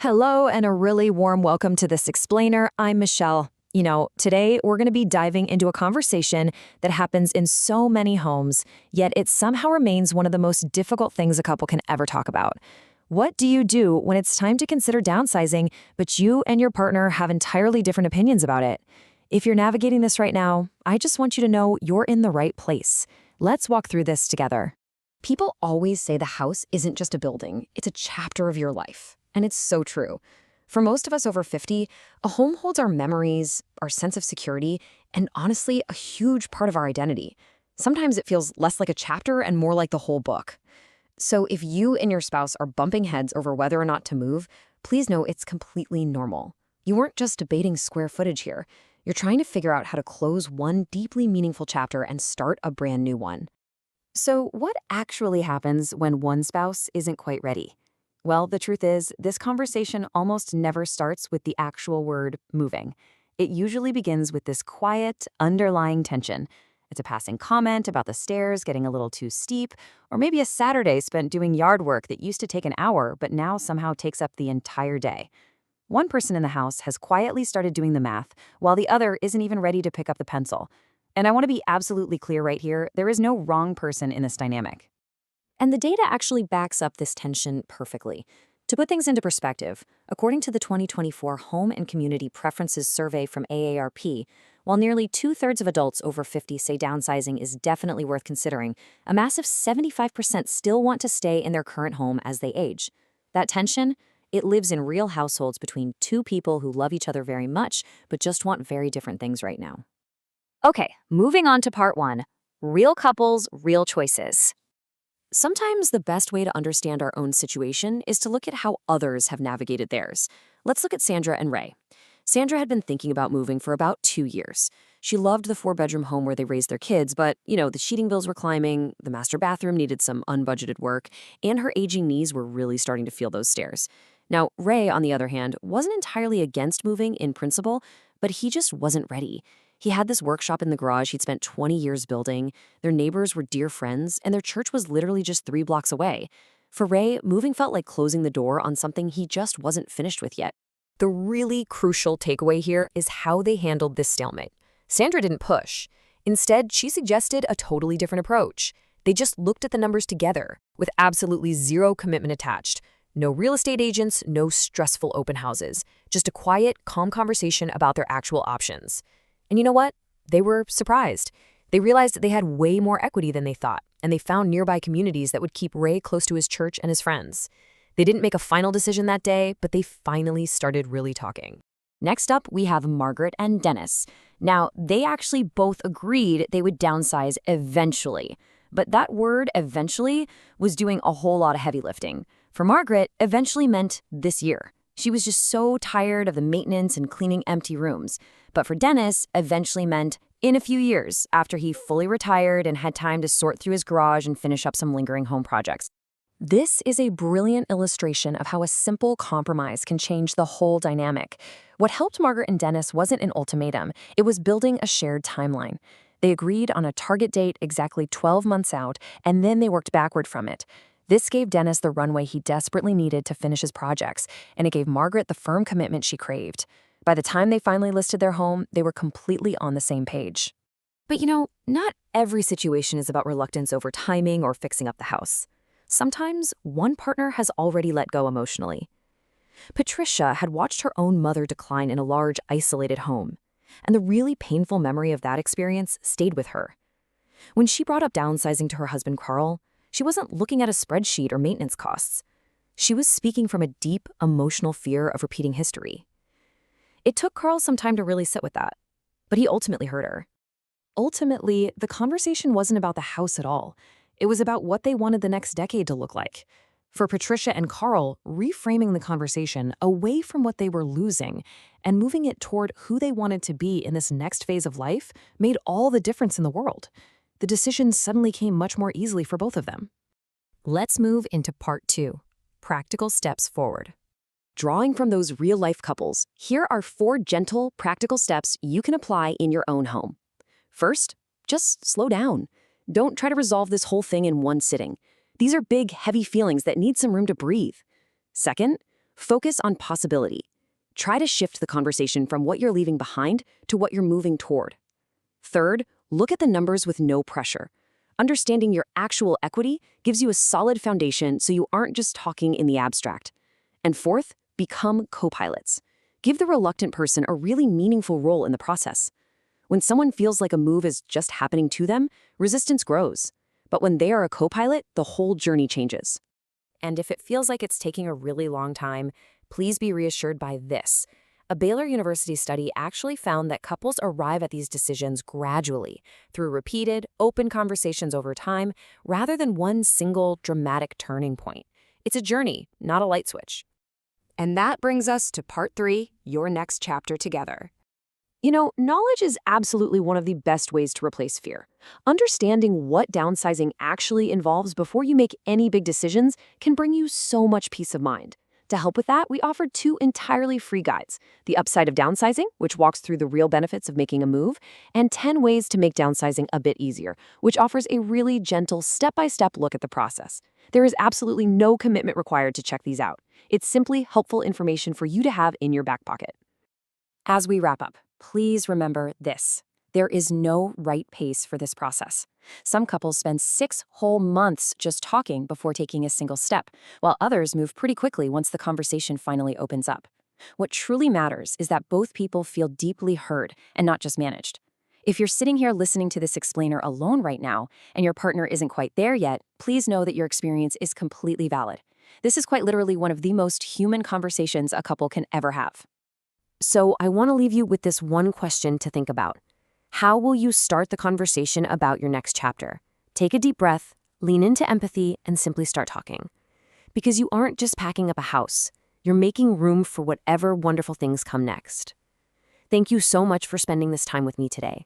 Hello, and a really warm welcome to This Explainer. I'm Michelle. Today we're going to be diving into a conversation that happens in so many homes, yet it somehow remains one of the most difficult things a couple can ever talk about. What do you do when it's time to consider downsizing, but you and your partner have entirely different opinions about it? If you're navigating this right now, I just want you to know you're in the right place. Let's walk through this together. People always say the house isn't just a building, it's a chapter of your life. And it's so true. For most of us over 50, a home holds our memories, our sense of security, and honestly, a huge part of our identity. Sometimes it feels less like a chapter and more like the whole book. So if you and your spouse are bumping heads over whether or not to move, please know it's completely normal. You weren't just debating square footage here. You're trying to figure out how to close one deeply meaningful chapter and start a brand new one. So, what actually happens when one spouse isn't quite ready? Well, the truth is, this conversation almost never starts with the actual word moving. It usually begins with this quiet, underlying tension. It's a passing comment about the stairs getting a little too steep, or maybe a Saturday spent doing yard work that used to take an hour but now somehow takes up the entire day. One person in the house has quietly started doing the math, while the other isn't even ready to pick up the pencil. And I want to be absolutely clear right here, there is no wrong person in this dynamic. And the data actually backs up this tension perfectly. To put things into perspective, according to the 2024 Home and Community Preferences Survey from AARP, while nearly two-thirds of adults over 50 say downsizing is definitely worth considering, a massive 75% still want to stay in their current home as they age. That tension, it lives in real households between two people who love each other very much, but just want very different things right now. Okay, moving on to part one, real couples, real choices. Sometimes the best way to understand our own situation is to look at how others have navigated theirs. Let's look at Sandra and Ray. Sandra had been thinking about moving for about 2 years. She loved the 4-bedroom home where they raised their kids, but, the sheeting bills were climbing, the master bathroom needed some unbudgeted work, and her aging knees were really starting to feel those stairs. Now, Ray, on the other hand, wasn't entirely against moving in principle, but he just wasn't ready. He had this workshop in the garage he'd spent 20 years building, their neighbors were dear friends, and their church was literally just 3 blocks away. For Ray, moving felt like closing the door on something he just wasn't finished with yet. The really crucial takeaway here is how they handled this stalemate. Sandra didn't push. Instead, she suggested a totally different approach. They just looked at the numbers together, with absolutely zero commitment attached. No real estate agents, no stressful open houses. Just a quiet, calm conversation about their actual options. And you know what? They were surprised. They realized that they had way more equity than they thought, and they found nearby communities that would keep Ray close to his church and his friends. They didn't make a final decision that day, but they finally started really talking. Next up, we have Margaret and Dennis. Now, they actually both agreed they would downsize eventually. But that word, eventually, was doing a whole lot of heavy lifting. For Margaret, eventually meant this year. She was just so tired of the maintenance and cleaning empty rooms. But for Dennis, eventually meant in a few years, after he fully retired and had time to sort through his garage and finish up some lingering home projects. This is a brilliant illustration of how a simple compromise can change the whole dynamic. What helped Margaret and Dennis wasn't an ultimatum, it was building a shared timeline. They agreed on a target date exactly 12 months out, and then they worked backward from it. This gave Dennis the runway he desperately needed to finish his projects, and it gave Margaret the firm commitment she craved. By the time they finally listed their home, they were completely on the same page. But not every situation is about reluctance over timing or fixing up the house. Sometimes one partner has already let go emotionally. Patricia had watched her own mother decline in a large, isolated home, and the really painful memory of that experience stayed with her. When she brought up downsizing to her husband, Carl, she wasn't looking at a spreadsheet or maintenance costs. She was speaking from a deep, emotional fear of repeating history. It took Carl some time to really sit with that, but he ultimately heard her. Ultimately, the conversation wasn't about the house at all. It was about what they wanted the next decade to look like. For Patricia and Carl, reframing the conversation away from what they were losing and moving it toward who they wanted to be in this next phase of life made all the difference in the world. The decision suddenly came much more easily for both of them. Let's move into part 2, practical steps forward. Drawing from those real-life couples, here are 4 gentle, practical steps you can apply in your own home. First, just slow down. Don't try to resolve this whole thing in one sitting. These are big, heavy feelings that need some room to breathe. Second, Focus on possibility. Try to shift the conversation from what you're leaving behind to what you're moving toward. Third, look at the numbers with no pressure. Understanding your actual equity gives you a solid foundation so you aren't just talking in the abstract. And fourth, become co-pilots. Give the reluctant person a really meaningful role in the process. When someone feels like a move is just happening to them, resistance grows. But when they are a co-pilot, the whole journey changes. And if it feels like it's taking a really long time, please be reassured by this. A Baylor University study actually found that couples arrive at these decisions gradually, through repeated, open conversations over time, rather than one single, dramatic turning point. It's a journey, not a light switch. And that brings us to part 3, your next chapter together. You know, knowledge is absolutely one of the best ways to replace fear. Understanding what downsizing actually involves before you make any big decisions can bring you so much peace of mind. To help with that, we offered 2 entirely free guides: The Upside of Downsizing, which walks through the real benefits of making a move, and 10 Ways to Make Downsizing a Bit Easier, which offers a really gentle step-by-step look at the process. There is absolutely no commitment required to check these out. It's simply helpful information for you to have in your back pocket. As we wrap up, please remember this. There is no right pace for this process. Some couples spend 6 whole months just talking before taking a single step, while others move pretty quickly once the conversation finally opens up. What truly matters is that both people feel deeply heard and not just managed. If you're sitting here listening to this explainer alone right now and your partner isn't quite there yet, please know that your experience is completely valid. This is quite literally one of the most human conversations a couple can ever have. So I want to leave you with this one question to think about. How will you start the conversation about your next chapter? Take a deep breath, lean into empathy, and simply start talking. Because you aren't just packing up a house, you're making room for whatever wonderful things come next. Thank you so much for spending this time with me today.